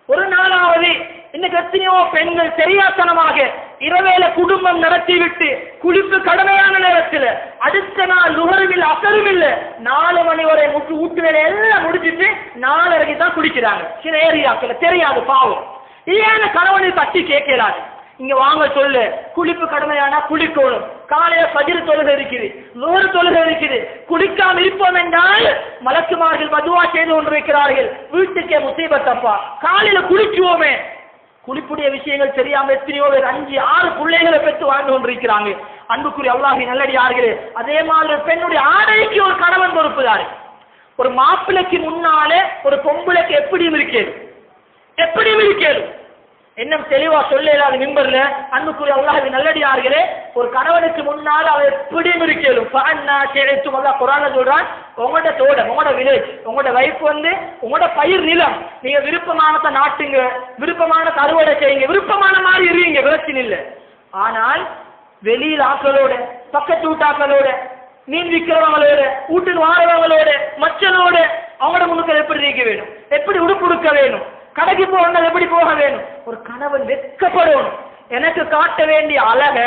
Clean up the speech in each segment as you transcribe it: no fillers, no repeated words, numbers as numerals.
ஒரு நாளாவது இன்னைக்கு எத்தனையோ பெண்கள் தெரியாத்தனமாக இரவேல குடும்பம் நடத்திவிட்டு குளிப்பு கடமையான நேரத்தில் அடுத்த நாள் நுகர்வில் அசருமில்ல 4 மணி வரை வீட்டு வேலை எல்லாம் முடிச்சுட்டு 4:30 தான் குளிக்கிறாங்க. சில ஏரியாக்கள் தெரியாது பாவம். ஏன் கணவனை தட்டி கேட்கிறாரு, இங்க வாங்க சொல்லு, குளிப்பு கடமையானா குளிக்கணும். காலையில ஃபஜ்ர் தொழுகை இருக்குது, லுஹர் தொழுகை இருக்குது, குளிக்காம இருப்போம் என்றால் மலக்குமார்கள் பதுவா செய்து கொண்டிருக்கிறார்கள், வீட்டுக்கே முசீபத்தப்பா. காலையில குளிக்குவோமே, குளிப்புடைய விஷயங்கள் தெரியாம எத்தனையோ பேர் 5-6 பிள்ளைகளை பெற்று வாழ்ந்து கொண்டிருக்கிறாங்க. அன்புக்குரிய அல்லாஹ்வின் நல்லடியார்களே, அதே மாதிரி பெண்ணுடைய ஆடைக்கு ஒரு கணவன் பொறுப்புதாரு. ஒரு மாப்பிளைக்கு முன்னாலே ஒரு பொம்பளைக்கு எப்படியும் இருக்கேன் என்ன தெளிவா சொல்லலாது மிம்பர்ல. அன்புக்குரிய அல்லாஹ்வின் நல்லடியார்களே, ஒரு கணவனுக்கு முன்னால் அவர் எப்படியும் இருக்கேலும். குர்ஆன்ல சொல்றான், உங்களோட தோட்டம், உங்களோட வில்லேஜ், உங்களோட வைஃப் உங்களோட பயிர் நிலம், நீங்க விருப்பமானதை நாட்டுங்க, விருப்பமான அறுவடை செய்யுங்க, விருப்பமான மாதிரி இருங்க, பிரச்சனை இல்லை. ஆனால் வெளியில் ஆக்களோட, பக்கத்து வீட்டாக்களோட, மீன் விற்கிறவங்களோட, வீட்டுக்கு வாழறவங்களோட, மச்சனோட அவங்களோட முன்னுக்கு எப்படி இருக்க வேணும், எப்படி உடுப்புடுக்க வேணும், கடைக்கு போகணும் எப்படி போக வேணும். ஒரு கணவன் வெட்கப்படணும். எனக்கு காட்ட வேண்டிய அழக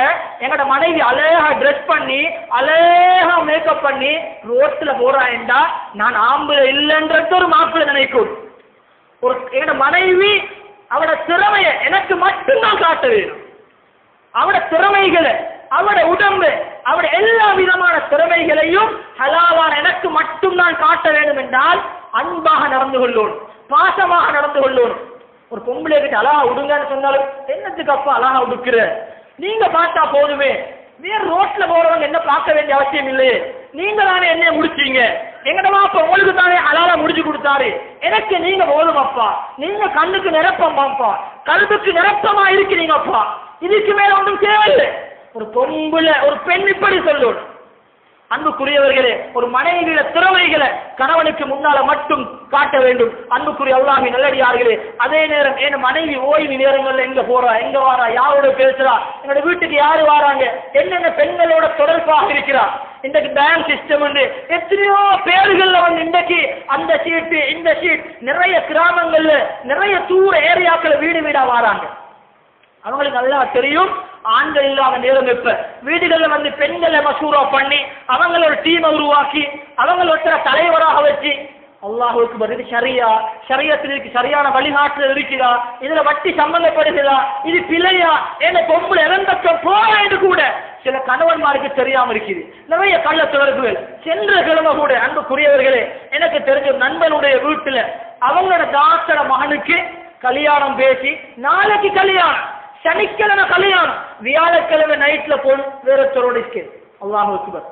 எங்கட மனைவி அழகா ட்ரெஸ் பண்ணி அழகா மேக்கப் பண்ணி ரோட்ல போறாண்டா நான் ஆம்பளை இல்லைன்றது ஒரு மாப்பிள்ளை நினைக்கும். ஒரு எங்கட மனைவி அவட திறமைய எனக்கு மட்டும்தான் காட்ட வேணும். அவட திறமைகளை, அவட உடம்பு, அவட எல்லா விதமான திறமைகளையும் ஹலாலான எனக்கு மட்டும் நான் காட்ட வேண்டும் என்றால் அன்பாக நடந்து கொள்ளணும், பாசமாக நடந்து கொள்ளணும். ஒரு பொம்பளை கிட்ட அழகா உடுங்கன்னு சொன்னாலும் என்னத்துக்கு அப்பா அழகா உடுக்குற, நீங்க பார்த்தா போதுமே, வேற ரோட்ல போறவங்க என்ன பார்க்க வேண்டிய அவசியம் இல்லையே, நீங்க தானே என்ன முடிச்சீங்க, எங்கடமா அப்ப உங்களுக்கு தானே அழகா முடிச்சு கொடுத்தாரு, எனக்கு நீங்க போதும் அப்பா, நீங்க கண்ணுக்கு நிரப்பமாப்பா, கல்விக்கு நிரப்பமா இருக்கிறீங்கப்பா, இதுக்கு மேல ஒன்றும் தேவையில்லை. ஒரு பொம்பளை, ஒரு பெண் இப்படி சொல்லணும். அன்புக்குரியவர்களே, ஒரு மனைவியில திறமைகளை கணவனுக்கு முன்னால மட்டும் காட்ட வேண்டும். அன்புக்குரிய அல்லாஹ்வின் நல்லடியார்களே, அதே நேரம் என் மனைவி ஓய்வு நேரங்கள்ல எங்க போறா, எங்க வாரா, யாரோட பேசுறா, எங்களோட வீட்டுக்கு யாரு வாராங்க, என்னென்ன பெண்களோட தொடர்பாக இருக்கிறா. இன்றைக்கு பேங்க் சிஸ்டம் எத்தனையோ பேர்கள்ல இன்றைக்கு அந்த சீட்டு இந்த சீட், நிறைய கிராமங்கள்ல நிறைய தூர ஏரியாக்கள் வீடு வீடா வாராங்க. அவங்களுக்கு நல்லா தெரியும் ஆண்கள் இல்லாத நேரம் எப்ப வீடுகள்ல பெண்களை மசூரா பண்ணி அவங்களோட டீமை உருவாக்கி அவங்களோட தலைவராக வச்சு அல்லாஹுக்கு பதில் ஷரியா, ஷரியத்திற்கு சரியான வழிகாட்டுதல் இருக்கிறா, இதுல வட்டி சம்பந்தப்படுகிறா, இது பிழையா, என்ன பொம்பளை இறந்தக்கம் போக என்று கூட சில கணவன்மாருக்கு தெரியாம இருக்குது. நிறைய கள்ள தொடர்புகள். சென்ற கிழமை கூட அன்புக்குரியவர்களே, எனக்கு தெரிஞ்ச ஒரு நண்பனுடைய வீட்டுல அவங்களோட தாத்தட மகனுக்கு கல்யாணம் பேசி நாளைக்கு கல்யாணம், சனிக்கிழமை கல்யாணம், வியாழக்கிழமை நைட்ல போன் வேறத்தரோட இருக்கிறது. அல்லாஹ் அக்பர்.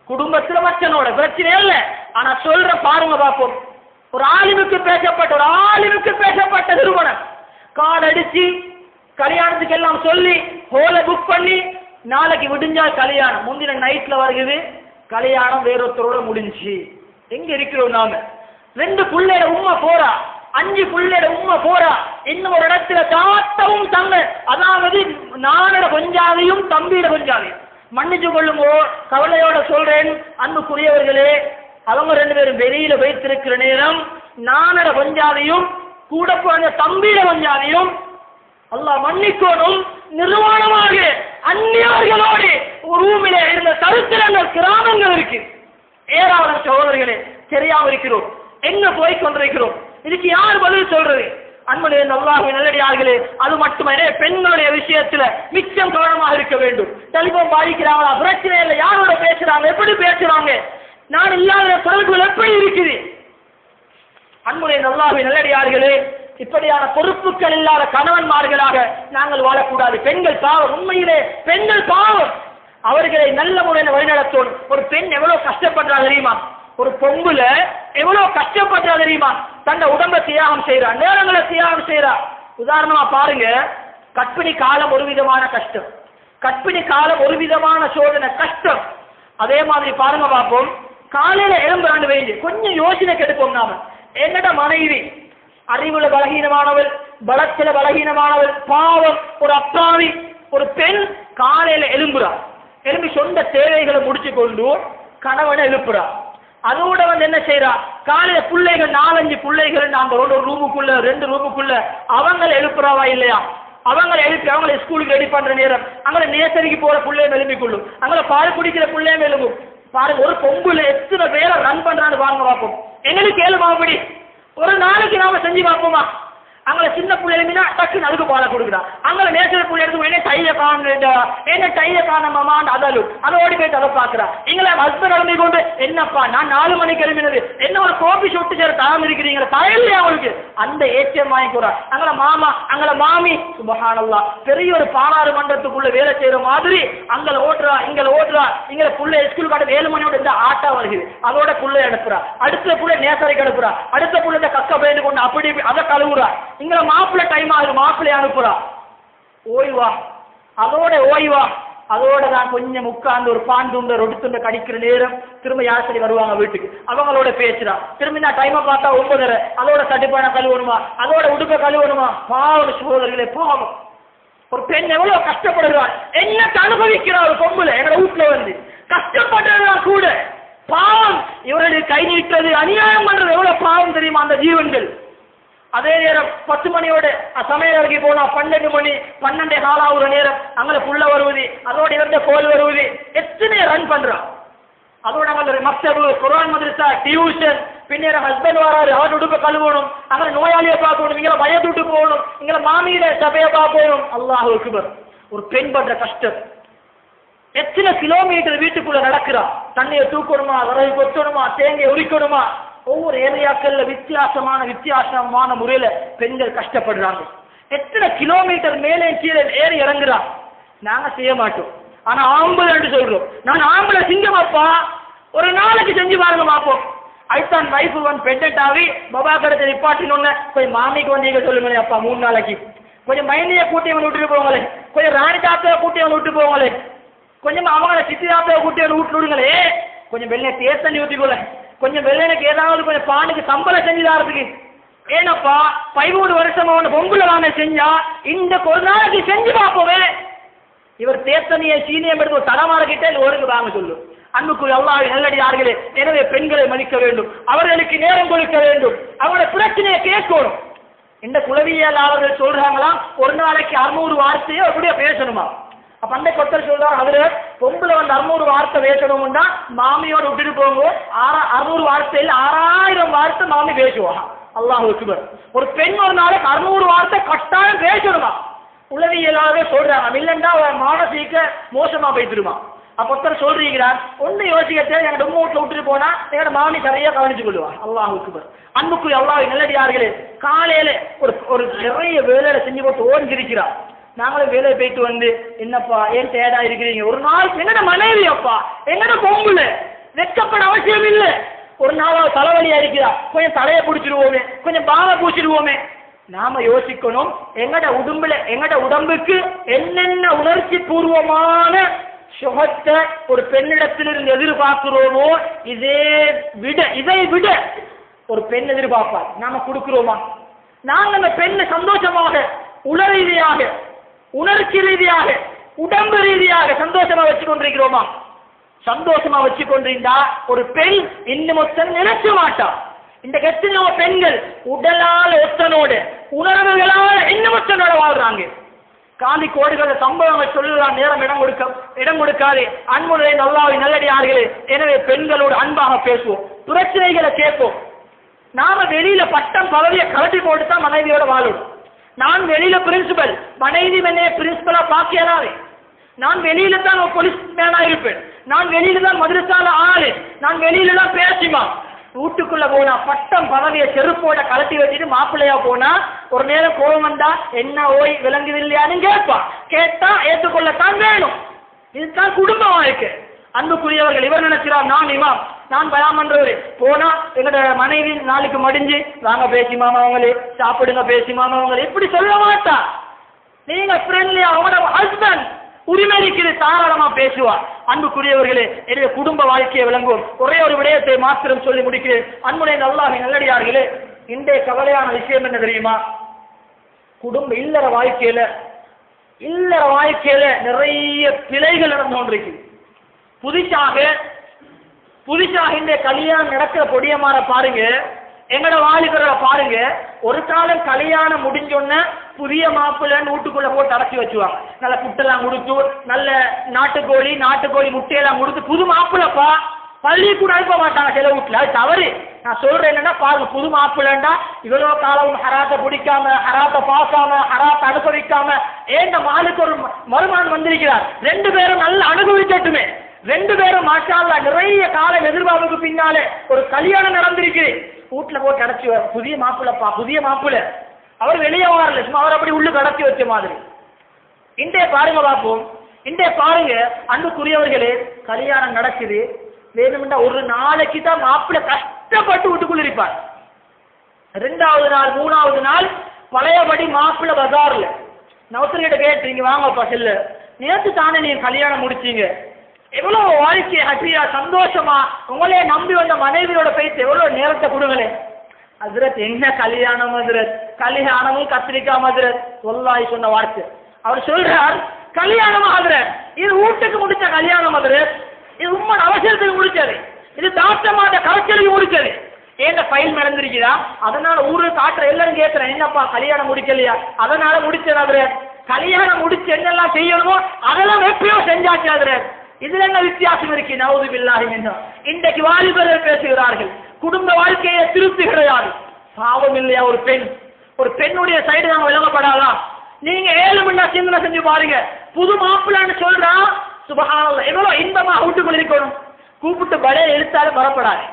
குடும்பத்துல மச்சனோட பிரச்சனை இல்ல. ஆனா சொல்ற பாருங்க பாப்போம், ஒரு ஆலிமுக்கு பேசப்பட்ட நிறுவனம் கார்டு அடிச்சு கல்யாணத்துக்கு எல்லாம் சொல்லி ஹோல புக் பண்ணி நாளைக்கு விடிஞ்சா கல்யாணம், முந்தின நைட்ல வருகிறது கல்யாணம் வேறொருத்தரோட முடிஞ்சு. எங்க இருக்கிறோம் நாம? 2 புள்ளையோட உம்மா போறா, 5 புள்ளையோட உம்மா போறா, இன்னும் ஒரு இடத்துல தாத்தவும் தங்க, அதாவது நானோட கொஞ்சாதையும் தம்பியோட கொஞ்சாதையும் மன்னிச்சு கொள்ளுங்கோ, கவலையோட சொல்றேன் அன்புக்குரியவர்களே, அவங்க 2 பேரும் வெளியில வைத்திருக்கிற நேரம் நானோட கொஞ்சாதையும் கூட போன தம்பியோட கொஞ்சாதையும் அல்லாஹ் மன்னிக்கோனும் நிர்வாணமாக அந்நியர்களோடு ஒரு ரூமிலே இருந்த சரித்திரங்கள் கிராமங்கள் இருக்கு. ஏராளம் சகோதரர்களே தெரியாம இருக்கிறோம், எங்க போய் கொண்டிருக்கிறோம், இதுக்கு யார் பதில் சொல்றது? அன்புடைய அல்லாஹ்வின் நல்லடியார்களே, அது மட்டுமே பெண்களுடைய விஷயத்துல மிச்சம் கவனமாக இருக்க வேண்டும். டெலிபோன் பாதிக்கிறாங்களா, பிரச்சனை இல்லை, யாரோட பேசுறாங்க, எப்படி பேசுறாங்க, நான் இல்லாத தொடர்புகள் எப்படி இருக்குது? அன்புடைய அல்லாஹ்வின் நல்லடியார்களே, இப்படியான பொறுப்புகள் இல்லாத கணவன்மார்களாக நாங்கள் வாழக்கூடாது. பெண்கள் பாவம், உண்மையிலே பெண்கள் பாவம், அவர்களை நல்ல முறையில் வழிநடத்தணும். ஒரு பெண் எவ்வளவு கஷ்டப்படுறா தெரியுமா? ஒரு பொம்புல எவ்வளவு கஷ்டப்படுறா தெரியுமா? தன்னை உடம்ப தியாகம் செய்யறா, நேரங்களை தியாகம் செய்யறா. உதாரணமா பாருங்க, கற்பிணி காலம் ஒரு விதமான கஷ்டம், கற்பிணி காலம் ஒரு விதமான சோதனை கஷ்டம். அதே மாதிரி பாருங்க பார்ப்போம், காலையில எழும்புறாண்டு வைங்க, கொஞ்சம் யோசனை கெடுப்போம். நாம என்னோட மனைவி அறிவுல பலகீனமானவள், பலத்தில பலகீனமானவள், பாவம், ஒரு அப்பாவி ஒரு பெண் காலையில எழும்புறா, எழும்பி சொந்த தேவைகளை முடிச்சு கொண்டு கணவனை எழுப்புறா. அதோட என்ன செய்யறா, காலையில பிள்ளைகள் 4-5 பிள்ளைகள் அந்த ஒரு ரூமுக்குள்ள 2 ரூமுக்குள்ள அவங்களை எழுப்புறாவா இல்லையா? அவங்களை எழுப்பி அவங்களை ஸ்கூலுக்கு ரெடி பண்ற நேரம் அங்கே நேசரிக்கு போற பிள்ளையும் எழுப்பிக்கொள்ளும், அங்கே பால் குடிக்கிற பிள்ளையும் எழுப்பும். பாருங்க, ஒரு பொம்புல எத்தனை பேரை ரன் பண்றான்னு வாங்க பார்ப்போம். எங்களுக்கு கேளுமா அப்படி ஒரு நாளைக்கு நாம செஞ்சு பார்ப்போமா? அங்கே சின்ன பிள்ளைனா டக்குன்னு அதுக்கு பாலை கொடுக்குறான், அங்கே நேசர பிள்ளை எடுத்து என்ன டையை காணுண்டா, என்ன டையை காணமாமான்னு அதலும் அதை ஓடி போயிட்டு அதை பார்க்குறான். எங்களை ஹஸ்பண்ட் கிளம்பி கொண்டு என்னப்பா நான் 4 மணிக்கு கிளம்பினது என்ன ஒரு கோபி சொட்டு சேர தாம இருக்கிறீங்க தயலையா அவளுக்கு அந்த ஏச்சம் வாங்கி போறான். அங்கே மாமா அங்கே மாமி சுபஹானல்லாஹ் பெரிய ஒரு பாராளுமன்றத்துக்குள்ள வேலை செய்யற மாதிரி அங்கே ஓட்டுறா இங்கே ஓட்டுறா. இங்கே புள்ளை ஸ்கூல் காட்ட 7 மணியோட இந்த ஆட்டா வருகிறது, அதோட புள்ளை அனுப்புறா. அடுத்த புள்ளை நேசரைக்கு அனுப்புறா, அடுத்த புள்ளை இந்த கக்க போயிட்டு கொண்டு அப்படி அதை கழுவுறா. இங்க மாப்பிள்ளை டைம் ஆகுது, மாப்பிள்ளை அனுப்புறா. ஓய்வா அதோட ஓய்வா அதோட தான் கொஞ்சம் உட்கார்ந்து ஒரு பாண்டுண்ட ரொடுத்துண்ட கடிக்கிற நேரம் திரும்ப யாசரி வருவாங்க வீட்டுக்கு, அவங்களோட பேசுறா. திரும்பி நான் டைமை பார்த்தா 9:30, அதோட சட்டிப்பான கழுவணுமா, அதோட உடுப்ப கழுவணுமா. பாவம் சகோதரர்களே, பாவம். ஒரு பெண் எவ்வளவு கஷ்டப்படுகிறாள், என்னத்தை அனுபவிக்கிறா ஒரு பொம்புல எங்க வீட்டுல வந்து கஷ்டப்படுறா கூட. பாவம், இவருடைய கை நீட்டுறது அநியாயம் பண்றது எவ்வளவு பாவம் தெரியுமா அந்த ஜீவன்கள். அதே நேரம் 10 மணியோட சமையல் அருகே போனா 12 மணி 12:15 ஆகுற நேரம் அங்கே புள்ள வருவது, அதோட இவருடைய கோல் வருவது, எத்தனை ரன் பண்றான். அதோட அங்கே மக்தபு, குர்ஆன் மதரசா, டியூஷன், பின்னேற ஹஸ்பண்ட் வராரு, அவர் உடுப்ப கழுவணும், அங்கே நோயாளியை பார்க்கணும், இங்கே வயதுட்டு போகணும், இங்கே மாமியில சபையை பார்க்கணும். அல்லாஹ் அக்பர். ஒரு பெண் பண்ற கஷ்டம். எத்தனை கிலோமீட்டர் வீட்டுக்குள்ள நடக்கிறா, தண்ணியை தூக்கணுமா, வரகு கொத்தணுமா, தேங்காய் உரிக்கணுமா. ஒவ்வொரு ஏரியாக்கள்ல வித்தியாசமான முறையில பெண்கள் கஷ்டப்படுறாங்க. எத்தனை கிலோமீட்டர் மேலே கீழே ஏறி இறங்குறா. நாங்க செய்ய மாட்டோம், ஆனா ஆம்பளை என்று சொல்றோம். நான் ஆம்பளை சிங்கமாப்பா, ஒரு நாளைக்கு செஞ்சு பாருங்க பார்ப்போம். அதுதான் வைஃப் பெண்டன்ட் ஆகி பபா கடத்தை நிப்பாட்டினோன்னு கொஞ்சம் மாமிக்கு வந்தீங்க சொல்லுங்களேன் அப்பா 3 நாளைக்கு. கொஞ்சம் மைனியை கூட்டி அவனை விட்டுட்டு போங்களே, கொஞ்சம் ராணி தாத்தாவை கூட்டி அவனை விட்டு போங்களே, கொஞ்சம் அவங்கள சித்தி தாத்தாவை கூட்டி அவனை விட்டு விடுங்களே, கொஞ்சம் வெள்ளை தேத்தண்ணி ஊற்றிக்கொள்ள, கொஞ்சம் வெள்ளைக்கு ஏதாவது கொஞ்சம் பானுக்கு சம்பளம் செஞ்சுதாரதுக்கு. ஏனப்பா 13 வருஷமா ஒன்று பொங்குல வாங்க செஞ்சா இந்த ஒரு நாளைக்கு செஞ்சு பார்ப்போவே. இவர் தேத்தனியை சீனியம் எடுத்து ஒரு தலைமாறக்கிட்டே ஒருங்கு வாங்க சொல்லும். அன்புக்கு அல்லாஹ்வின் நல்லடியார்களே, எனவே பெண்களை மதிக்க வேண்டும், அவர்களுக்கு நேரம் கொடுக்க வேண்டும், அவங்களோட பிரச்சனையை கேட்கணும். இந்த குலவியலாளர்கள் சொல்றாங்களாம் ஒரு நாளைக்கு 600 வார்த்தையை அப்படியே பேசணுமா. அப்ப அந்த கொத்தர் சொல்றாரு, அவரு பொம்புல 600 வார்த்தை பேசணும்னா மாமியோட விட்டுட்டு போங்க, 600 வார்த்தையில் 6000 வார்த்தை மாமி பேசுவாங்க. அல்லாஹ் அக்பர். ஒரு பெண் ஒரு நாளைக்கு 600 வார்த்தை கட்டாயம் பேசணுமா. உளவியலாகவே சொல்றாங்க, இல்லைன்னா மானசீக மோசமா போய்த்துருமா. அப்ப ஒருத்தர் சொல்றீங்கிறார், ஒண்ணு யோசிக்க எங்க ரொம்ப வீட்டுல விட்டுட்டு போனா எங்களோட மாமி சரியா கவனிச்சு கொள்வாங்க. அல்லாஹ் அக்பர். அன்புக்கு அல்லாஹ் நல்லடியார்களே, காலையில ஒரு நிறைய வேலையில செஞ்சு போட்டு ஓடிச்சிருக்கிறார். நாங்களும் வேலையை போயிட்டு வந்து என்னப்பா ஏன் டயர்டா இருக்கிறீங்க, ஒரு நாள் என்னோட மனைவி அப்பா என்னோட பொம்புல வெக்கப்பட அவசியம் இல்லை. ஒரு நாள் தலைவலியா இருக்கிறா, கொஞ்சம் தலையை பிடிச்சிருவோமே, கொஞ்சம் பாவை பூச்சிடுவோமே. நாம யோசிக்கணும், எங்கட உடம்புக்கு என்னென்ன உணர்ச்சி பூர்வமான சுகத்தை ஒரு பெண்ணிடத்திலிருந்து எதிர்பார்க்கிறோமோ இதை விட ஒரு பெண் எதிர்பார்ப்பார். நாம கொடுக்கிறோமா? நாங்க அந்த பெண்ணை சந்தோஷமாக உள ரீதியாக, உணர்ச்சி ரீதியாக, உடம்பு ரீதியாக சந்தோஷமா வச்சு கொண்டிருக்கிறோமா? சந்தோஷமா வச்சு கொண்டிருந்தா ஒரு பெண் இன்னும் நினைச்ச மாட்டா. இந்த எத்தனையோ பெண்கள் உடலால ஒத்தனோட உணர்வுகளால இன்னும் ஒத்தனோட வாழ்றாங்க. காந்தி கோடுகள சம்பவங்கள் சொல்லுறான், நேரம் இடம் கொடுக்காது. அன்புடைய அல்லாஹ்வின் நல்லடியார்களே, எனவே பெண்களோடு அன்பாக பேசுவோம், பிரச்சனைகளை கேட்போம். நாம வெளியில பட்டம் பதவியை கலட்டி போட்டுதான் மனைவியோட வாழும். நான் வெளியில பிரின்சிபல், மனைவி என்னைய பிரின்சிபலா பாக்கியலாவே. நான் வெளியில தான் போலீஸ் மேனா இருப்பேன், நான் வெளியில தான் மதுரசால ஆளு, நான் வெளியில தான் பேசிமா. வீட்டுக்குள்ள போனா பட்டம் பதவியை செருப்போட கலட்டி வச்சுட்டு மாப்பிள்ளையா போனா ஒரு நேரம் கோபம் வந்தா என்ன ஓய் விளங்குதில்லையான்னு கேட்பா. கேட்டா ஏற்றுக்கொள்ளத்தான் வேணும். இதுதான் குடும்ப வாழ்க்கை. அன்புக்குரியவர்கள், இவர் நினைக்கிறார் நான் இமாம், நான் பயான் பண்றவரு. போனா எங்களோட மனைவி நாளைக்கு மடிஞ்சு வாங்க பேசி மாமா அவங்களே, சாப்பிடுங்க பேசி மாமா அவங்களே, இப்படி சொல்ல மாட்டா. நீங்க ஃப்ரெண்ட்லியா அவங்களோட ஹஸ்பண்ட் உரிமை இருக்குது, தாராளமா பேசுவார். அன்புக்குரியவர்களே, என்னுடைய குடும்ப வாழ்க்கையை விளங்குவோம். ஒரே ஒரு விடயத்தை மாத்திரம் சொல்லி முடிக்கிறேன். அன்புடைய அல்லாஹ்வின் நல்லடியார்களே, இன்றைய கவலையான விஷயம் என்ன தெரியுமா? இல்லற வாழ்க்கையில நிறைய பிழைகள் நடந்து கொண்டிருக்கு. புதுசாக புதுசாக இந்த கல்யாணம் நடக்கிற பொடியமார பாருங்க, எங்கட வாலிபரை பாருங்க, ஒரு காலம் கல்யாணம் முடிஞ்சோன்ன புதிய மாப்பிள்ளைன்னு வீட்டுக்குள்ள போட்டு அடைச்சி வச்சுவாங்க. நல்ல புட்டெல்லாம் கொடுத்து, நல்ல நாட்டுக்கோழி முட்டையெல்லாம் கொடுத்து, புது மாப்பிள்ளைப்பா பள்ளி கூட அனுப்ப மாட்டாங்க சில வீட்டுல. அது தவறு. நான் சொல்றேன் என்னன்னா, பாருங்க, புது மாப்பிள்ளைண்டா இவ்வளவு காலம் ஹராத்தை பிடிக்காம, ஹராத்தை பார்க்காம, ஹராத்தை அனுபவிக்காம ஏன் மாலுக்கு ஒரு மருமான் வந்திருக்கிறார், 2 பேரும் நல்லா அனுபவிக்கட்டுமே. 2 பேரும் மாஷா அல்லாஹ் நிறைய காலம் எதிர்பார்ப்புக்கு பின்னாலே ஒரு கல்யாணம் நடந்திருக்கு. வீட்டுல போட்டு அடைச்சி, புதிய மாப்பிள்ளைப்பா, புதிய மாப்பிள்ளை, அவர் வெளியே வரல, சும்மா அவர் அப்படி உள்ளுக்கு அடைச்சி வச்ச மாதிரி. இன்றைய பாருங்க பார்ப்போம். இன்றைய பாருங்க அன்புக்குரியவர்களே, கல்யாணம் நடக்குது. வேணும்னா ஒரு நாளைக்கு தான் மாப்பிள்ளை கஷ்டப்பட்டு வீட்டுக்குள்ள இருப்பார். 2வது நாள் 3வது நாள் பழையபடி மாப்பிள்ளை பஜார்ல நவத்திரிகிட்ட கேட்டு, நீங்க வாங்கப்பா செல்ல, நேற்று தானே நீங்க கல்யாணம் முடிச்சீங்க, எவ்வளவு வாழ்க்கை ஹாப்பியா சந்தோஷமா உங்களே நம்பி வந்த மனைவியோட பேசி எவ்வளவு நேரத்தை கொடுங்களே. ஹஜ்ரத் என்ன கல்யாணம் ஹஜ்ரத், கல்யாணமும் கத்திரிக்காய் ஹஜ்ரத், சொல்லாய் சொன்ன வார்த்தை. அவர் சொல்றார், கல்யாணம் ஹஜ்ரத், இது வீட்டுக்கு முடிச்ச கல்யாணம் ஹஜ்ரத், இது உண்மை அவசரத்துக்கு முடிச்சது, இது தாத்தமாட்ட கரைச்சலுக்கு முடிச்சது. ஏன் ஃபைல் நடந்திருக்குதா, அதனால ஊரு காட்டுற எல்லாரும் கேட்கிறேன், என்னப்பா கல்யாணம் முடிக்கலையா, அதனால முடிச்சது ஹஜ்ரத். கல்யாணம் முடிச்சு என்னெல்லாம் செய்யணுமோ அதெல்லாம் எப்பயோ செஞ்சாச்சு ஹஜ்ரத். இதுல என்ன வித்தியாசம் இருக்கு? நவுது பில்லாஹி மின்ஹு. இன்றைக்கு வாலிபர்கள் பேசுகிறார்கள், குடும்ப வாழ்க்கையை திருப்தி கிடையாது. பாவம் இல்லையா? ஒரு பெண்ணுடைய சைடு நாங்க விளங்கப்படாதா? நீங்க 7 மணி நேரம் சிந்தனை செஞ்சு பாருங்க. புது மாப்பிள்ளைன்னு சொல்றா, சுபஹானல்லாஹ், எவ்வளவு இன்பமா வீட்டுக்குள்ள இருக்கணும். கூப்பிட்டு பலையில இழுத்தாலும் வரப்படாது,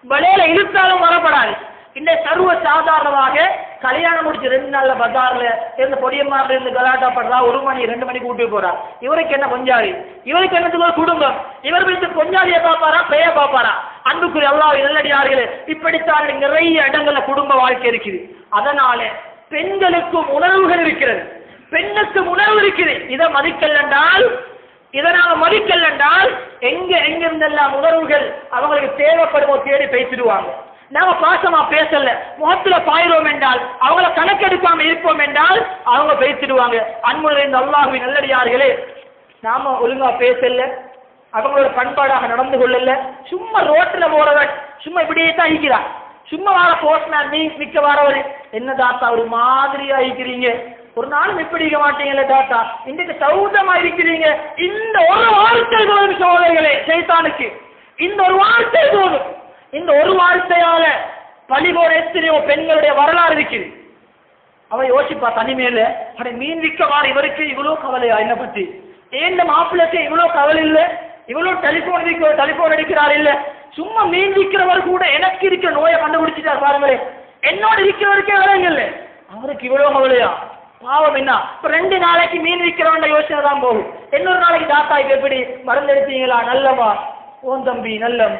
பலையில இழுத்தாலும் வரப்படாது. இந்த சர்வ சாதாரணமாக கல்யாணம் முடிச்சு 2 நாள்ல பஜார்ல இருந்து பொடியம்மார்ல இருந்து கலாட்டா பண்றா, 1 மணி 2 மணிக்கு கூட்டி போறா. இவருக்கு என்ன கொஞ்சாதி, இவருக்கு என்னத்துக்கு ஒரு குடும்பம், இவர் வீட்டு கொஞ்சாதியை பார்ப்பாரா, பெய பார்ப்பாரா? அன்புக்குரிய அல்லாஹ் நல்லடியார்களே, இப்படித்தான் நிறைய இடங்கள்ல குடும்ப வாழ்க்கை இருக்குது. அதனால பெண்களுக்கும் உணர்வுகள் இருக்கிறது, பெண்ணுக்கும் உணர்வு இருக்குது. இதை மதிக்கல் என்றால் எங்கிருந்தெல்லாம் உணர்வுகள் அவங்களுக்கு தேவைப்படுமோ தேடி பேசிடுவாங்க. நாம பாசமா பேசல, முகத்துல பாயிரோம் என்றால், அவங்கள கணக்கெடுக்காம இருப்போம் என்றால் அவங்க பேசிடுவாங்க. அன்புள்ள அல்லாஹ்வின் நல்லடியார்களே, நாம ஒழுங்கா பேசல, அவங்களோட பண்பாடாக நடந்து கொள்ளல, சும்மா ரோட்ல போறவன் சும்மா இப்படியே தான் இருக்கிறான். சும்மா வார போஸ்ட்மேன் மிக்க வாரவர், என்ன தாத்தா ஒரு மாதிரியா இருக்கிறீங்க, ஒரு நாளும் இப்படி இருக்க மாட்டீங்கல்ல தாத்தா, இன்றைக்கு சௌதமா இருக்கிறீங்க. இந்த ஒரு வார்த்தை தோணும் சோதனைகளே சைத்தானுக்கு, இந்த ஒரு வார்த்தை தோணும். இந்த ஒரு வார்த்தையால பழிபோட எத்தனையோ பெண்களுடைய வரலாறு இருக்குது. அவ யோசிப்பா தனிமையில, அட மீன் விற்க வார இவருக்கு இவ்வளவு கவலையா, என்ன பத்தி ஏன் மாப்பிள்ளைக்கு இவ்வளவு கவலை இல்லை, இவ்வளவு டெலிபோன் அடிக்கிறார் இல்ல, சும்மா மீன் விற்கிறவர் கூட எனக்கு இருக்கிற நோயை கண்டுபிடிச்சிட்டார் பாருங்களேன், என்னோட இருக்கிறவருக்கே விளையங்கல்ல, அவருக்கு இவ்வளவு கவலையா, பாவம் என்ன. இப்ப 2 நாளைக்கு மீன் விற்கிறவன் யோசனை தான் போகும். இன்னொரு நாளைக்கு தாத்தா இப்ப எப்படி மருந்து எடுத்தீங்களா, நல்லவா, ஓன் தம்பி நல்லம்,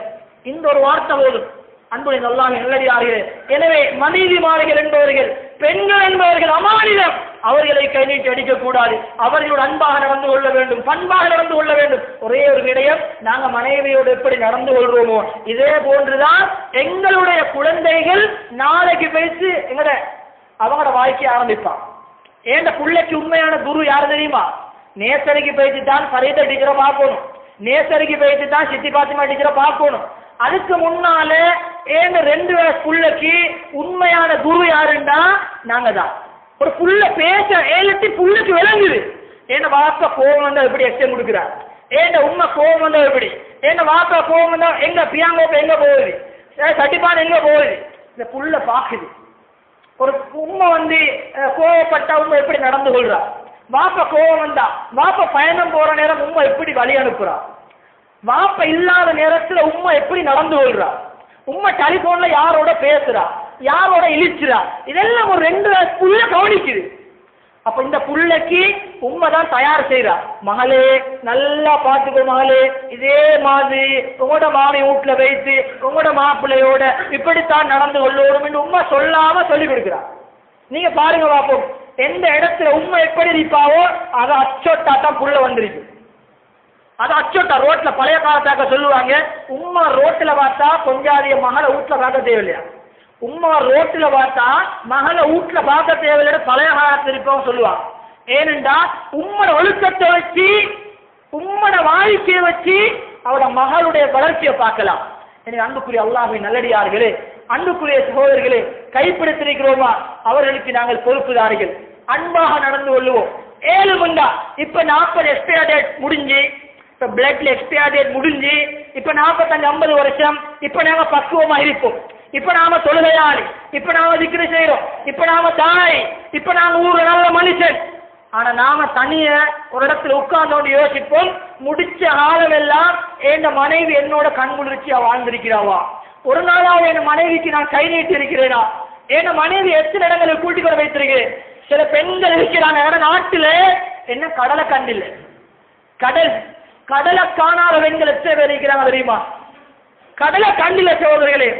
இந்த ஒரு வார்த்தை போதும். அன்புடைய அல்லாஹ்வின் நல்லடியார்களே, எனவே மனைவிமார்கள் என்பவர்கள், பெண்கள் என்பவர்கள் அமானிதம், அவர்களை கை நீட்டி அடிக்க கூடாது, அவர்களோடு அன்பாக நடந்து கொள்ள வேண்டும், பண்பாக நடந்து கொள்ள வேண்டும். ஒரே ஒரு விடயம், நாங்க மனைவியோடு எப்படி நடந்து கொள்றோமோ இதே போன்றுதான் எங்களுடைய குழந்தைகள் நாளைக்கு பேசி அவங்களோட வாழ்க்கையை ஆரம்பிப்பான். ஏண்ட பிள்ளைக்கு உண்மையான குரு யாரு தெரியுமா? நேசரிக்கு போயிட்டு தான் ஃபரீதா டீச்சரை பார்க்கணும், நேசரிக்கு போயிட்டு தான் சித்தி பாத்திமா டீச்சரை பார்க்கணும். அதுக்கு முன்னால ஏன் 2 வயசு புள்ளைக்கு உண்மையான குரு யாருன்னா நாங்க தான். ஒரு புள்ள பேச ஏழட்டி புள்ளைக்கு விளங்குது, ஏன்னா வாப்பா கோவம் வந்தா எப்படி எக்ஸ்டன் கொடுக்குறார், ஏன்னா உண்மை கோவம் வந்தா எப்படி, ஏன்னா வாப்பா கோவம் வந்தா எங்க பியாங்கோப்ப எங்க போகுது, சட்டிப்பான் எங்க போகுது, இந்த புள்ள பாக்குது. ஒரு உண்மை கோவப்பட்டா உண்மை எப்படி நடந்து கொள்றா, வாப்பா கோவம் வந்தா, வாப்பா பயணம் போற நேரம் உண்மை எப்படி வழி அனுப்புறா, வாப்ப இல்லாத நேரத்துல உம்மா எப்படி நடந்து கொள்றா, உம்மா டெலிபோன்ல யாரோட பேசுறா, யாரோட இழிச்சுறா, இதெல்லாம் ஒரு 2 வயசு புள்ள கவனிக்குது. அப்ப இந்த புள்ளைக்கு உண்மை தான் தயார் செய்யறா, மகளே நல்லா பார்த்துக்கோ மகளே, இதே மாதிரி உங்களோட மாமி வீட்டுல வைத்து உங்களோட மாப்பிள்ளையோட இப்படித்தான் நடந்து கொள்ளணும் என்று உண்மை சொல்லாம சொல்லி கொடுக்குறா. நீங்க பாருங்க பாப்போம், எந்த இடத்துல உண்மை எப்படி இருப்பாவோ அதை அச்சோட்டா தான் புள்ள வந்திருக்கு. அது அச்சோட்டா ரோட்ல பழைய காலத்தாக்க சொல்லுவாங்க, உம்மா ரோட்ல பார்த்தா கொஞ்சாதிய மகளை வீட்டுல பார்க்க தேவையில்லையா, உம்மா ரோட்ல பார்த்தா மகளை வீட்டுல பார்க்க தேவையில்லை பழைய காலத்தில் இருப்பவங்க சொல்லுவாங்க. ஏனென்றா உம்மட ஒழுக்கத்தை வச்சு உம்மட வாழ்க்கையை வச்சு அவரோட மகளுடைய வளர்ச்சியை பார்க்கலாம். எனவே அன்புக்குரிய அல்லாஹ்வின் நல்லடியார்களே, அன்புக்குரிய சகோதரர்களே, கைப்பிடித்திருக்கிறோமா அவர்களுக்கு நாங்கள் பொறுப்புதாரிகள். அன்பாக நடந்து கொள்வோம். 7 மண்டா இப்ப 40 எக்ஸ்பயர் டேட் முடிஞ்சு, இப்ப பிளட்ல எக்ஸ்பயர் டேட் முடிஞ்சு, இப்ப 45-50 வருஷம், இப்ப நாங்க பக்குவமா இருப்போம். இப்ப நாம தொழுகையாளி, இப்ப நாம திக்ரு செய்யறோம், இப்ப நாம தாய், இப்ப நாம ஊர்ல நல்ல மனுஷன். ஆனா நாம தனிய ஒரு இடத்துல உட்கார்ந்தோண்டு யோசிப்போம், முடிச்ச காலம் எல்லாம் என் மனைவி என்னோட கண்குளிர்ச்சியா வாழ்ந்திருக்கிறாவா, ஒரு நாளாவது என் மனைவிக்கு நான் கை நீட்டி இருக்கிறேனா, என் மனைவி எத்தனை இடங்களில் கூட்டிக் கொண்டு வைத்திருக்கிறேன். சில பெண்கள் இருக்கிறாங்க நாட்டில என்ன கடலை கண்டில்லை, கடலை காணாத பெண்கள் எத்தனை பேர் இருக்கிறாங்க தெரியுமா? கடலை கண்டில்லை சகோதரர்களே.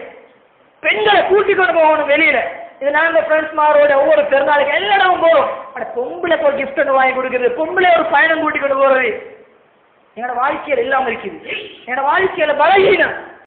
பெண்களை கூட்டிக் கொண்டு போகணும் வெளியில. இது நாங்க ஃப்ரெண்ட்ஸ்மாரோட ஒவ்வொரு பெருநாளுக்கு எல்லா இடமும் போறோம். பொம்பளை ஒரு கிஃப்ட் ஒன்று வாங்கி கொடுக்குறது, பொம்பளை ஒரு பயணம் கூட்டிக் கொண்டு போறது என்னோட வாழ்க்கையில இல்லாம இருக்குது. என்னோட வாழ்க்கையில பலகீனம்.